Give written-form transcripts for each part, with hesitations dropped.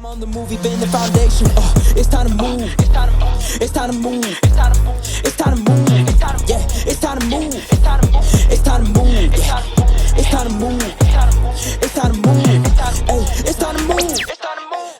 I'm on the movie, been the foundation. It's time to move. It's time to move. It's time to move. It's time to move. It's time to move. Yeah, it's time to move. It's time to move. It's time to move. It's time to move. It's time to move. Hey, it's time to move. It's time to move.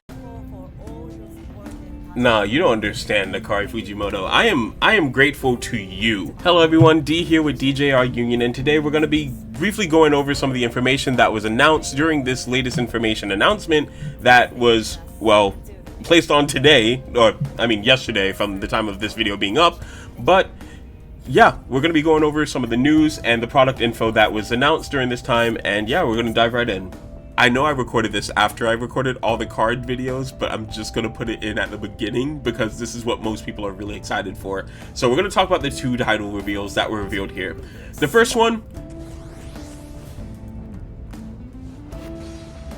Nah, you don't understand, Nakari Fujimoto. I am grateful to you. Hello everyone, D here with DJR Union, and today we're going to be briefly going over some of the information that was announced during this latest information announcement that was, well, placed on today, or I mean yesterday from the time of this video being up. But yeah, we're going to be going over some of the news and the product info that was announced during this time, and yeah, we're going to dive right in. I know I recorded this after I recorded all the card videos, but I'm just going to put it in at the beginning because this is what most people are really excited for. So we're going to talk about the two title reveals that were revealed here. The first one,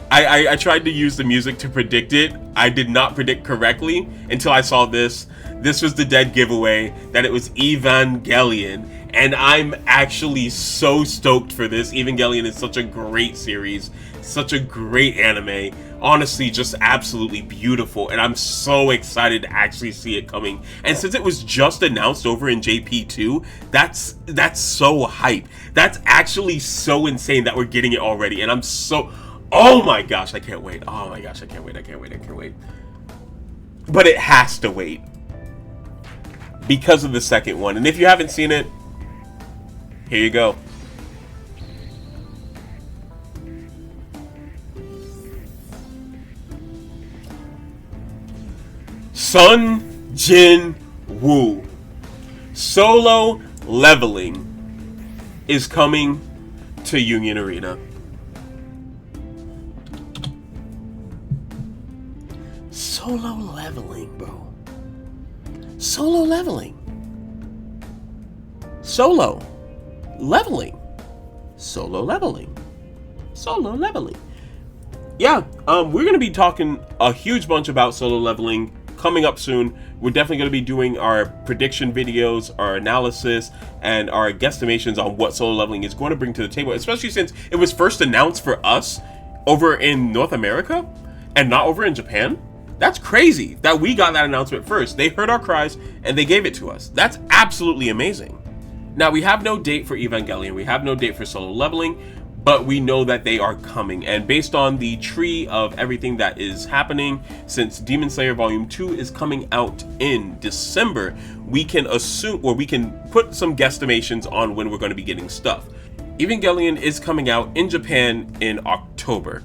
I tried to use the music to predict it. I did not predict correctly until I saw this. This was the dead giveaway that it was Evangelion. And I'm actually so stoked for this. Evangelion is such a great series, such a great anime. Honestly, just absolutely beautiful. And I'm so excited to actually see it coming. And since it was just announced over in JP2, that's so hype. That's actually so insane that we're getting it already. And I'm so... oh my gosh, I can't wait. Oh my gosh, I can't wait. I can't wait. I can't wait. But it has to wait because of the second one. And if you haven't seen it, here you go. Sun Jin Woo. Solo Leveling is coming to Union Arena. Solo Leveling, bro. Solo Leveling. Solo Leveling. Solo Leveling. Solo Leveling. Yeah, we're going to be talking a huge bunch about Solo Leveling coming up soon. We're definitely going to be doing our prediction videos, our analysis, and our guesstimations on what Solo Leveling is going to bring to the table, especially since it was first announced for us over in North America and not over in Japan. That's crazy that we got that announcement first. They heard our cries and they gave it to us. That's absolutely amazing. Now, we have no date for Evangelion. We have no date for Solo Leveling, but we know that they are coming. And based on the tree of everything that is happening, since Demon Slayer Volume 2 is coming out in December, we can assume, or we can put some guesstimations on when we're going to be getting stuff. Evangelion is coming out in Japan in October,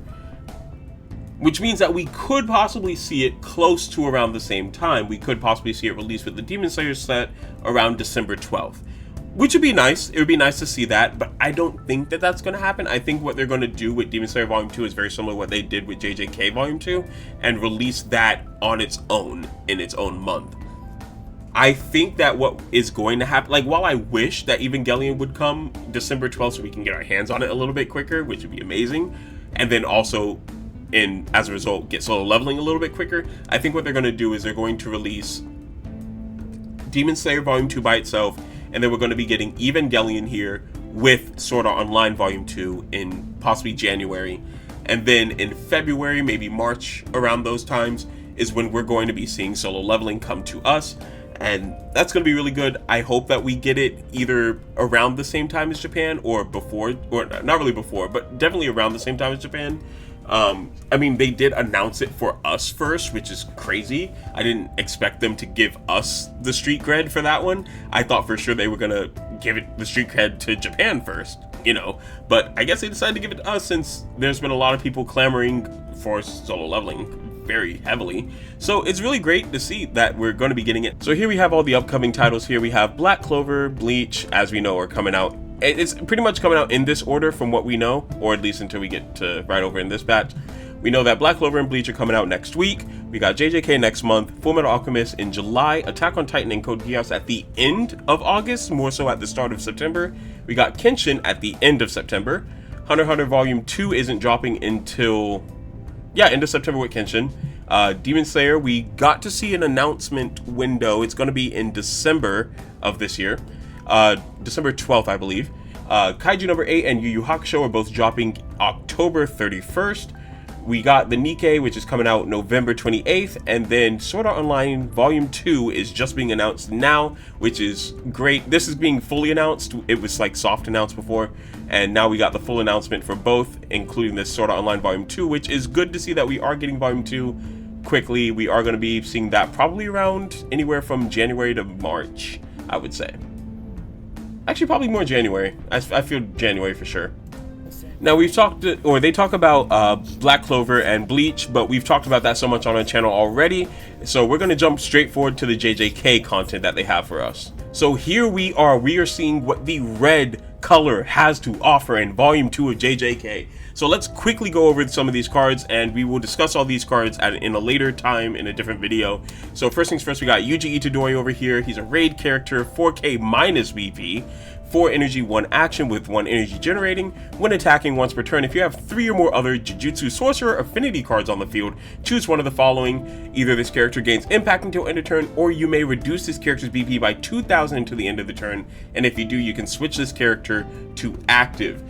which means that we could possibly see it close to around the same time. We could possibly see it released with the Demon Slayer set around December 12th. Which would be nice. It would be nice to see that, but I don't think that that's going to happen. I think what they're going to do with Demon Slayer Volume 2 is very similar to what they did with JJK Volume 2 and release that on its own in its own month. I think that what is going to happen, like, while I wish that Evangelion would come December 12th so we can get our hands on it a little bit quicker, which would be amazing, and then also, as a result, get Solo Leveling a little bit quicker, I think what they're going to do is they're going to release Demon Slayer Volume 2 by itself, and then we're going to be getting Evangelion here with Sword Art Online Volume 2 in possibly January. And then in February, maybe March, around those times, is when we're going to be seeing Solo Leveling come to us. And that's going to be really good. I hope that we get it either around the same time as Japan or before, or not really before, but definitely around the same time as Japan. I mean, they did announce it for us first, which is crazy. I didn't expect them to give us the street cred for that one. I thought for sure they were gonna give it the street cred to Japan first, you know, but I guess they decided to give it to us since there's been a lot of people clamoring for Solo Leveling very heavily. So it's really great to see that we're going to be getting it. So here we have all the upcoming titles. Here we have Black Clover, Bleach, as we know, are coming out. It's pretty much coming out in this order from what we know, or at least until we get to right over in this batch. We know that Black Clover and Bleach are coming out next week. We got JJK next month, Fullmetal Alchemist in July, Attack on Titan and Code Geass at the end of August, more so at the start of September. We got Kenshin at the end of September. Hunter x Hunter Volume 2 isn't dropping until, end of September with Kenshin. Demon Slayer, we got to see an announcement window. It's going to be in December of this year. December 12th, I believe. Kaiju number 8 and Yu Yu Hakusho are both dropping October 31st. We got the Nikkei, which is coming out November 28th, and then Sword Art Online Volume 2 is just being announced now, which is great. This is being fully announced. It was like soft announced before, and now we got the full announcement for both, including this Sword Art Online Volume 2, which is good to see that we are getting Volume 2 quickly. We are going to be seeing that probably around anywhere from January to March, I would say. Actually, probably more January. I feel January for sure. Now they talk about Black Clover and Bleach, but we've talked about that so much on our channel already, so we're going to jump straight forward to the JJK content that they have for us. So here we are seeing what the red color has to offer in Volume 2 of JJK. So let's quickly go over some of these cards, and we will discuss all these cards in a later time in a different video. So first things first, we got Yuji Itadori over here. He's a raid character, 4K minus BP. 4 energy, 1 action with 1 energy generating. When attacking once per turn, if you have 3 or more other Jujutsu Sorcerer Affinity cards on the field, choose one of the following. Either this character gains impact until end of turn, or you may reduce this character's BP by 2,000 until the end of the turn, and if you do, you can switch this character to active.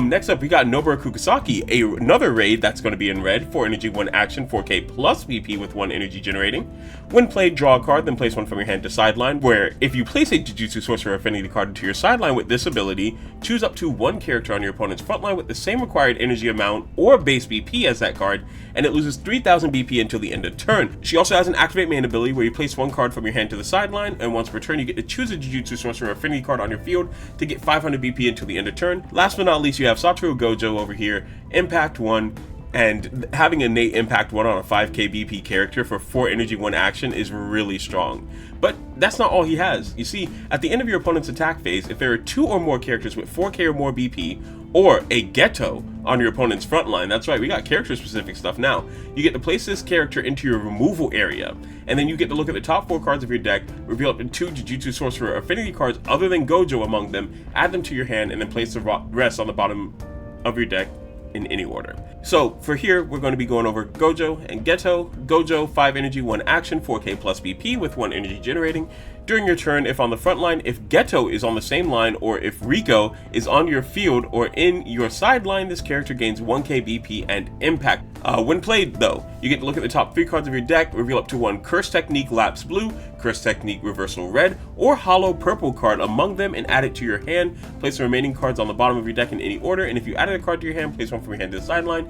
Next up, we got Nobara Kukusaki, another raid that's going to be in red. 4 energy, 1 action, 4K plus BP with 1 energy generating. When played, draw a card, then place one from your hand to sideline, where if you place a Jujutsu Sorcerer Affinity card into your sideline with this ability, choose up to 1 character on your opponent's frontline with the same required energy amount or base BP as that card, and it loses 3,000 BP until the end of turn. She also has an Activate Main ability where you place 1 card from your hand to the sideline, and once per turn you get to choose a Jujutsu Sorcerer Affinity card on your field to get 500 BP until the end of turn. Last but not least, you have Satoru Gojo over here, Impact 1, and having a Nate Impact 1 on a 5k BP character for 4 energy 1 action is really strong. But that's not all he has. You see, at the end of your opponent's attack phase, if there are 2 or more characters with 4k or more BP, or a Geto on your opponent's front line, that's right, we got character specific stuff now, you get to place this character into your removal area, and then you get to look at the top 4 cards of your deck, reveal up to 2 Jujutsu Sorcerer Affinity cards other than Gojo among them, add them to your hand, and then place the rest on the bottom of your deck in any order. So for here, we're going to be going over Gojo and Geto. Gojo, 5 energy, 1 action, 4k plus BP with 1 energy generating. During your turn, if on the front line, if Geto is on the same line, or if Riko is on your field or in your sideline, this character gains 1k BP and impact. When played though, you get to look at the top 3 cards of your deck, reveal up to 1 Curse Technique Lapse Blue, Curse Technique Reversal Red, or Hollow Purple card among them and add it to your hand. Place the remaining cards on the bottom of your deck in any order, and if you added a card to your hand, place one from your hand to the sideline.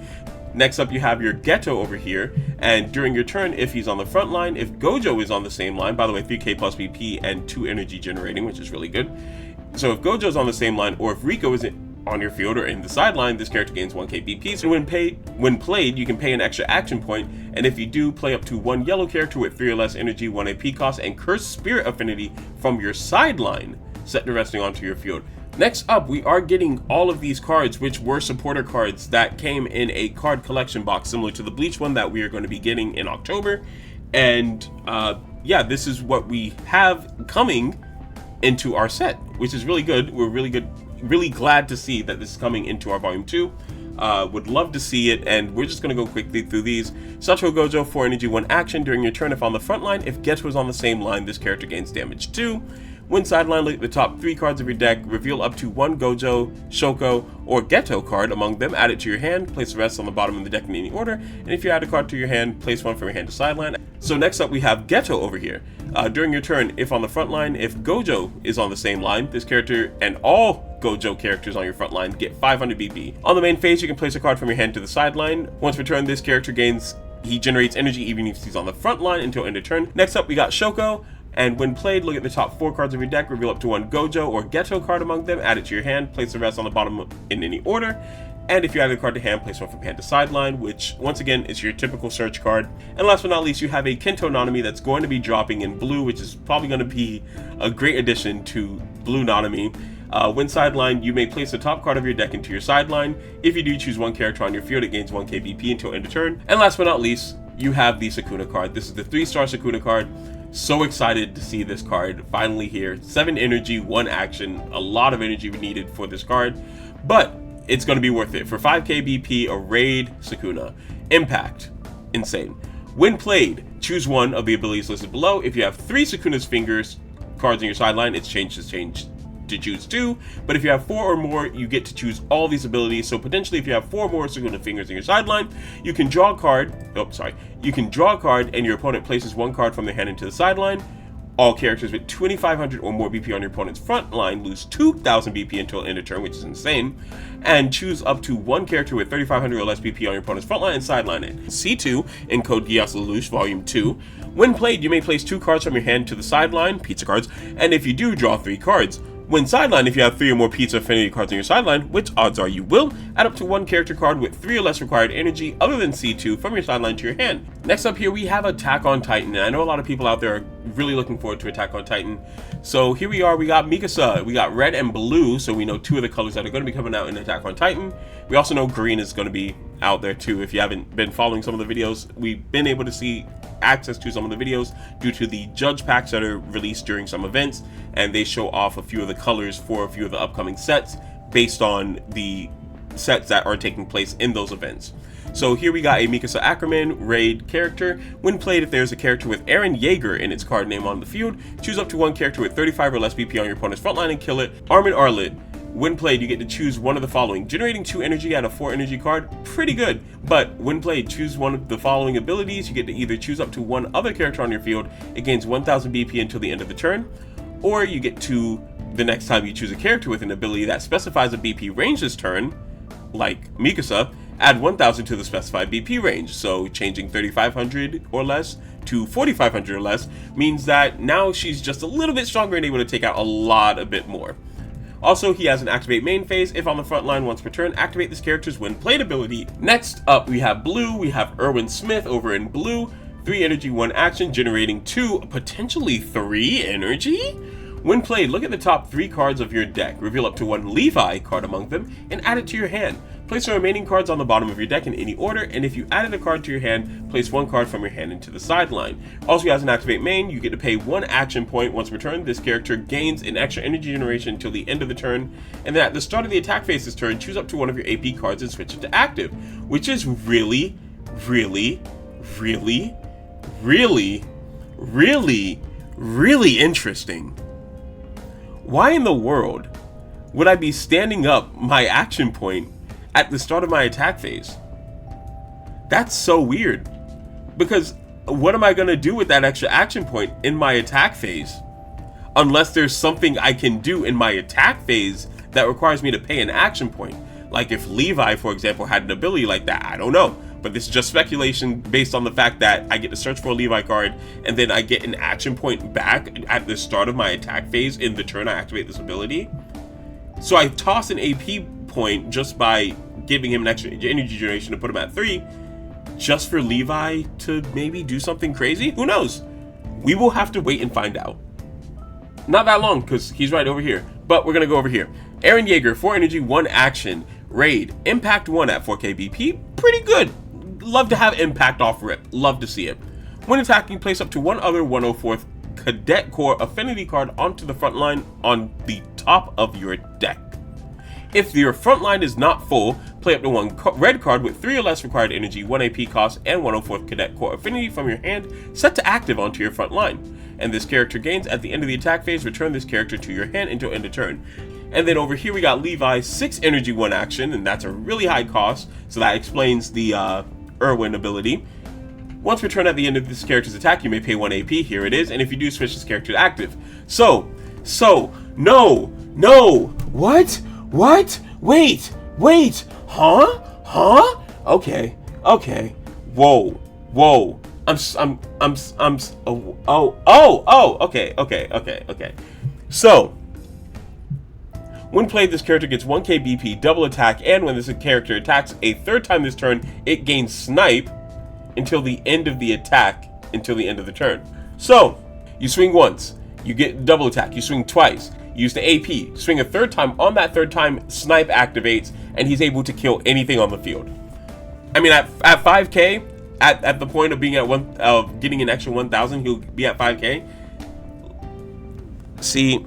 Next up, you have your Geto over here, and during your turn, if he's on the front line, if Gojo is on the same line, by the way, 3k plus BP and 2 energy generating, which is really good. So if Gojo's on the same line, or if Riko is on your field or in the sideline, this character gains 1k BP. So when played, you can pay an extra action point, and if you do, play up to 1 yellow character with 3 or less energy, 1 AP cost, and Curse Spirit Affinity from your sideline, set to resting onto your field. Next up, we are getting all of these cards, which were supporter cards that came in a card collection box, similar to the Bleach one that we are going to be getting in October. And yeah, this is what we have coming into our set, which is really good. We're really glad to see that this is coming into our Volume 2. Would love to see it, and we're just going to go quickly through these. Satoru Gojo, 4 energy, 1 action. During your turn, if on the front line, if Geto is on the same line, this character gains damage 2. When sideline, look at the top 3 cards of your deck, reveal up to 1 Gojo, Shoko, or Geto card among them, add it to your hand, place the rest on the bottom of the deck in any order, and if you add a card to your hand, place one from your hand to sideline. So next up, we have Geto over here. During your turn, if on the front line, if Gojo is on the same line, this character and all Gojo characters on your front line get 500 BP. On the main phase, you can place a card from your hand to the sideline. Once per turn, this character generates energy even if he's on the front line until end of turn. Next up, we got Shoko. And when played, look at the top 4 cards of your deck, reveal up to 1 Gojo or Geto card among them, add it to your hand, place the rest on the bottom in any order, and if you add a card to hand, place one from hand to sideline, which once again is your typical search card. And last but not least, you have a Kento Nanami that's going to be dropping in blue, which is probably going to be a great addition to Blue Nanami. When sideline, you may place the top card of your deck into your sideline. If you do choose 1 character on your field, it gains 1k BP until end of turn. And last but not least, you have the Sukuna card. This is the 3-star Sukuna card. So excited to see this card finally here. 7 energy, 1 action, a lot of energy needed for this card, but it's going to be worth it. For 5k BP, a raid Sukuna. Impact, insane. When played, choose one of the abilities listed below. If you have 3 Sukuna's Fingers cards on your sideline, it's changed to choose 2, but if you have 4 or more, you get to choose all these abilities. So potentially if you have 4 more Signal to Fingers in your sideline, you can draw a card, you can draw a card and your opponent places 1 card from their hand into the sideline. All characters with 2,500 or more BP on your opponent's front line lose 2,000 BP until end of turn, which is insane. And choose up to 1 character with 3,500 or less BP on your opponent's front line and sideline it. C2 in Code Geass Lelouch Volume 2. When played, you may place 2 cards from your hand to the sideline, pizza cards, and if you do, draw 3 cards. When sideline, if you have 3 or more Pizza Affinity cards on your sideline, which odds are you will, add up to 1 character card with 3 or less required energy other than C2 from your sideline to your hand. Next up here we have Attack on Titan, and I know a lot of people out there are really looking forward to Attack on Titan. So here we are, we got Mikasa, we got red and blue, so we know 2 of the colors that are going to be coming out in Attack on Titan. We also know green is going to be out there too. If you haven't been following some of the videos, we've been able to see access to some of the videos due to the judge packs that are released during some events, and they show off a few of the colors for a few of the upcoming sets based on the sets that are taking place in those events. So here we got a Mikasa Ackerman raid character. When played, if there's a character with Eren Yeager in its card name on the field, choose up to 1 character with 35 or less BP on your opponent's frontline and kill it. Armin Arlet. When played, you get to choose one of the following. Generating 2 energy out of 4 energy card, pretty good. But when played, choose one of the following abilities. You get to either choose up to 1 other character on your field. It gains 1,000 BP until the end of the turn. Or you get to, the next time you choose a character with an ability that specifies a BP range this turn, like Mikasa, add 1,000 to the specified BP range. So changing 3,500 or less to 4,500 or less means that now she's just a little bit stronger and able to take out a bit more. Also, he has an activate main phase. If on the front line once per turn, activate this character's when played ability. Next up, we have blue. We have Erwin Smith over in blue. 3 energy, 1 action, generating 2, potentially 3 energy? When played, look at the top 3 cards of your deck. Reveal up to 1 Levi card among them and add it to your hand. Place the remaining cards on the bottom of your deck in any order, and if you added a card to your hand, place 1 card from your hand into the sideline. Also, he has an activate main. You get to pay 1 action point once per turn. This character gains an extra energy generation until the end of the turn, and then at the start of the attack phase this turn, choose up to 1 of your AP cards and switch it to active, which is really, really, really, really, really, really interesting. Why in the world would I be standing up my action point at the start of my attack phase? That's so weird. Because what am I going to do with that extra action point in my attack phase? Unless there's something I can do in my attack phase that requires me to pay an action point. Like if Levi, for example, had an ability like that, I don't know. But this is just speculation based on the fact that I get to search for a Levi card and then I get an action point back at the start of my attack phase in the turn I activate this ability. So I toss an AP point just by giving him an extra energy generation to put him at 3, just for Levi to maybe do something crazy? Who knows? We will have to wait and find out. Not that long, because he's right over here. But we're going to go over here. Eren Yeager, 4 energy, 1 action. Raid. Impact 1 at 4k BP. Pretty good. Love to have impact off rip. Love to see it. When attacking, place up to 1 other 104th Cadet Corps affinity card onto the front line on the top of your deck. If your front line is not full, play up to 1 red card with 3 or less required energy, 1 AP cost, and 104th Cadet Corps affinity from your hand set to active onto your front line. And this character gains at the end of the attack phase. Return this character to your hand until end of turn. And then over here we got Levi, 6 energy, 1 action, and that's a really high cost, so that explains the Erwin ability. Once per turn at the end of this character's attack, you may pay 1 AP, here it is, and if you do, switch this character to active. No, what, wait, huh, okay, whoa, okay. So, when played, this character gets 1k BP, double attack, and when this character attacks a 3rd time this turn, it gains snipe until the end of the attack, until the end of the turn. So, you swing once, you get double attack, you swing twice, you use the AP, swing a 3rd time, on that 3rd time, snipe activates, and he's able to kill anything on the field. I mean, at 5k, at the point of being at getting an extra 1,000, he'll be at 5k. See,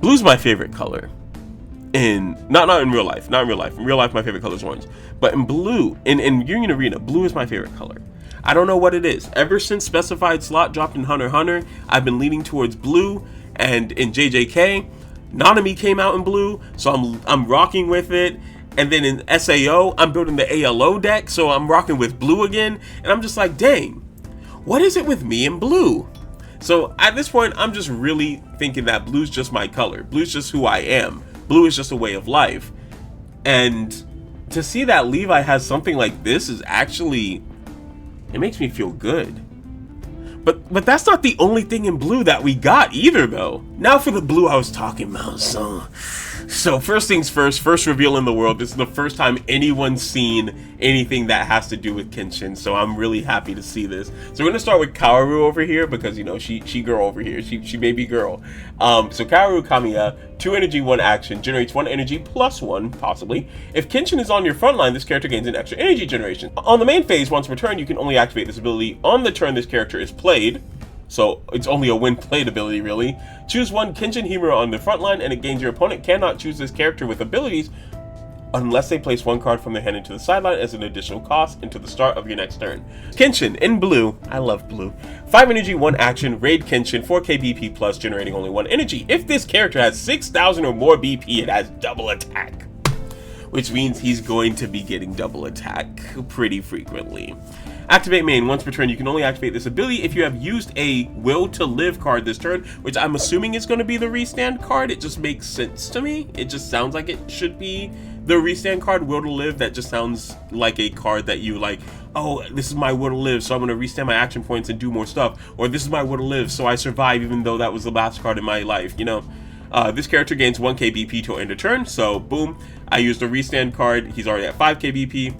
blue's my favorite color. Not in real life. In real life, my favorite color is orange. But in blue, in Union Arena, blue is my favorite color. I don't know what it is. Ever since Specified Slot dropped in Hunter x Hunter, I've been leaning towards blue. And in JJK, Nanami came out in blue, so I'm rocking with it. And then in SAO, I'm building the ALO deck, so I'm rocking with blue again. And I'm just like, dang, what is it with me in blue? So at this point, I'm just really thinking that blue's just my color. Blue's just who I am. Blue is just a way of life. And to see that Levi has something like this is actually, it makes me feel good. But that's not the only thing in blue that we got either, though. Now for the blue I was talking about. So first things first reveal in the world. This is the first time anyone's seen anything that has to do with Kenshin, so I'm really happy to see this. So we're gonna start with Kaoru over here because, you know, she girl over here, she baby girl. So Kaoru Kamiya, 2 energy, 1 action, generates 1 energy plus 1, possibly. If Kenshin is on your front line, this character gains an extra energy generation. On the main phase, once per turn, you can only activate this ability on the turn this character is played. So it's only a when played ability, really. Choose 1 Kenshin Himura on the front line, and it gains your opponent cannot choose this character with abilities unless they place 1 card from their hand into the sideline as an additional cost into the start of your next turn. Kenshin in blue, I love blue. 5 energy, 1 action, raid Kenshin, 4k BP plus, generating only 1 energy. If this character has 6,000 or more BP, it has double attack, which means he's going to be getting double attack pretty frequently. Activate main. Once per turn, you can only activate this ability if you have used a Will to Live card this turn, which I'm assuming is going to be the Restand card. It just makes sense to me. It just sounds like it should be the Restand card, Will to Live. That just sounds like a card that you like, oh, this is my Will to Live, so I'm going to restand my action points and do more stuff. Or this is my Will to Live, so I survive even though that was the last card in my life, you know? This character gains 1k BP till end of turn, so boom, I used a Restand card. He's already at 5k BP.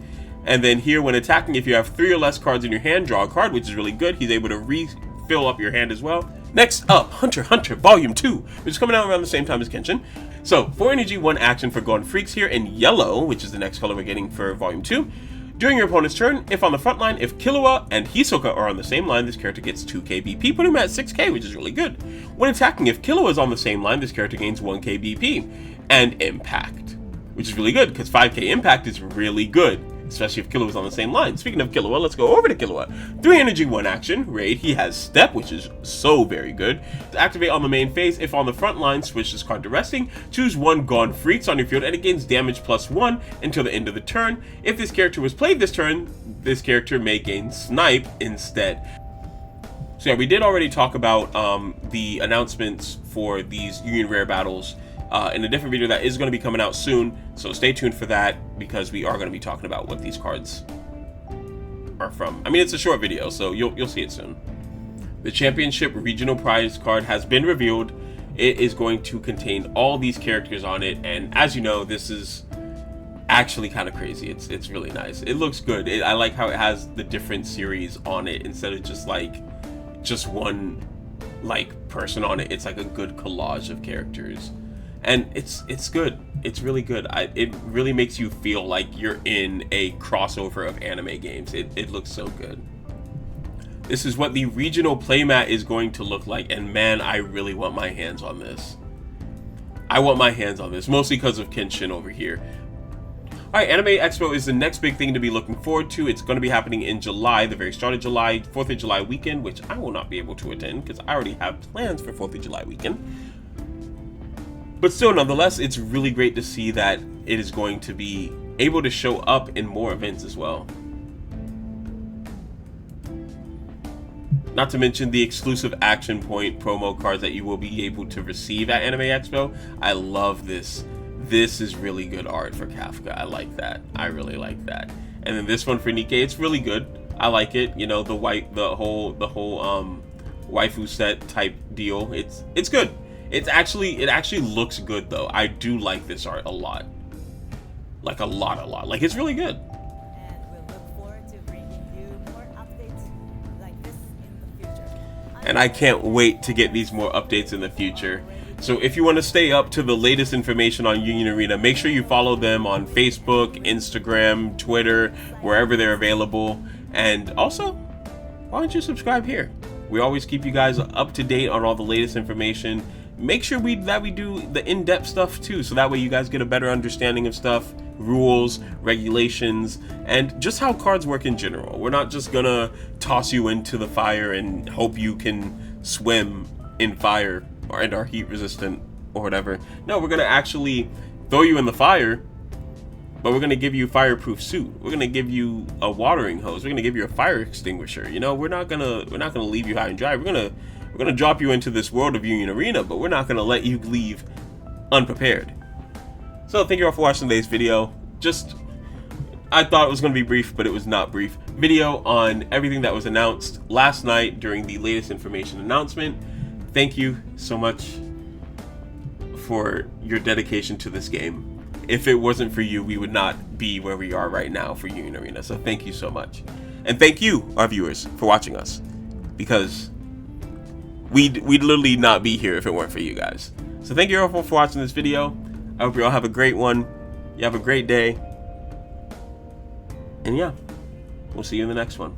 And then here, when attacking, if you have 3 or less cards in your hand, draw a card, which is really good. He's able to refill up your hand as well. Next up, Hunter x Hunter Volume 2, which is coming out around the same time as Kenshin. So, 4 energy, 1 action for Gone Freaks here in yellow, which is the next color we're getting for Volume 2. During your opponent's turn, if on the front line, if Killua and Hisoka are on the same line, this character gets 2k BP, putting him at 6k, which is really good. When attacking, if Killua is on the same line, this character gains 1k BP. And Impact, which is really good, because 5k Impact is really good, especially if Killua is on the same line. Speaking of Killua, let's go over to Killua. 3 energy, 1 action, raid. He has Step, which is so very good. To activate on the main phase, if on the front line, switch this card to resting. Choose 1 Gone Freaks on your field, and it gains damage plus 1 until the end of the turn. If this character was played this turn, this character may gain Snipe instead. So yeah, we did already talk about the announcements for these Union Rare battles in a different video that is going to be coming out soon, so stay tuned for that because we are going to be talking about what these cards are from. I mean, it's a short video, so you'll see it soon. The Championship Regional Prize card has been revealed. It is going to contain all these characters on it, and as you know, this is actually kind of crazy. It's really nice. It looks good. I like how it has the different series on it instead of just one like person on it. It's like a good collage of characters. And it's good. It's really good. It really makes you feel like you're in a crossover of anime games. It looks so good. This is what the regional playmat is going to look like, and man, I really want my hands on this. I want my hands on this, mostly because of Kenshin over here. Alright, Anime Expo is the next big thing to be looking forward to. It's going to be happening in July, the very start of July, 4th of July weekend, which I will not be able to attend because I already have plans for 4th of July weekend. But still, nonetheless, it's really great to see that it is going to be able to show up in more events as well. Not to mention the exclusive Action Point promo cards that you will be able to receive at Anime Expo. I love this. This is really good art for Kafka. I like that. I really like that. And then this one for Nikke, it's really good. I like it. You know, the whole waifu set type deal. It's good. It actually looks good though. I do like this art a lot. Like a lot. Like it's really good. And we'll look forward to bringing you more updates like this in the future. And I can't wait to get these more updates in the future. So if you want to stay up to the latest information on Union Arena, make sure you follow them on Facebook, Instagram, Twitter, wherever they're available. And also, why don't you subscribe here? We always keep you guys up to date on all the latest information. Make sure that we do the in-depth stuff too, so that way you guys get a better understanding of stuff, rules, regulations, and just how cards work in general. We're not just gonna toss you into the fire and hope you can swim in fire and are heat resistant or whatever. No, we're gonna actually throw you in the fire, but we're gonna give you a fireproof suit. We're gonna give you a watering hose. We're gonna give you a fire extinguisher. You know, we're not gonna leave you high and dry. We're gonna drop you into this world of Union Arena, but we're not gonna let you leave unprepared. So thank you all for watching today's video. I thought it was going to be brief, but it was not brief. Video on everything that was announced last night during the latest information announcement. Thank you so much for your dedication to this game. If it wasn't for you, we would not be where we are right now for Union Arena. So thank you so much. And thank you, our viewers, for watching us. Because we'd literally not be here if it weren't for you guys. So thank you all for watching this video. I hope you all have a great one. You have a great day. And yeah, we'll see you in the next one.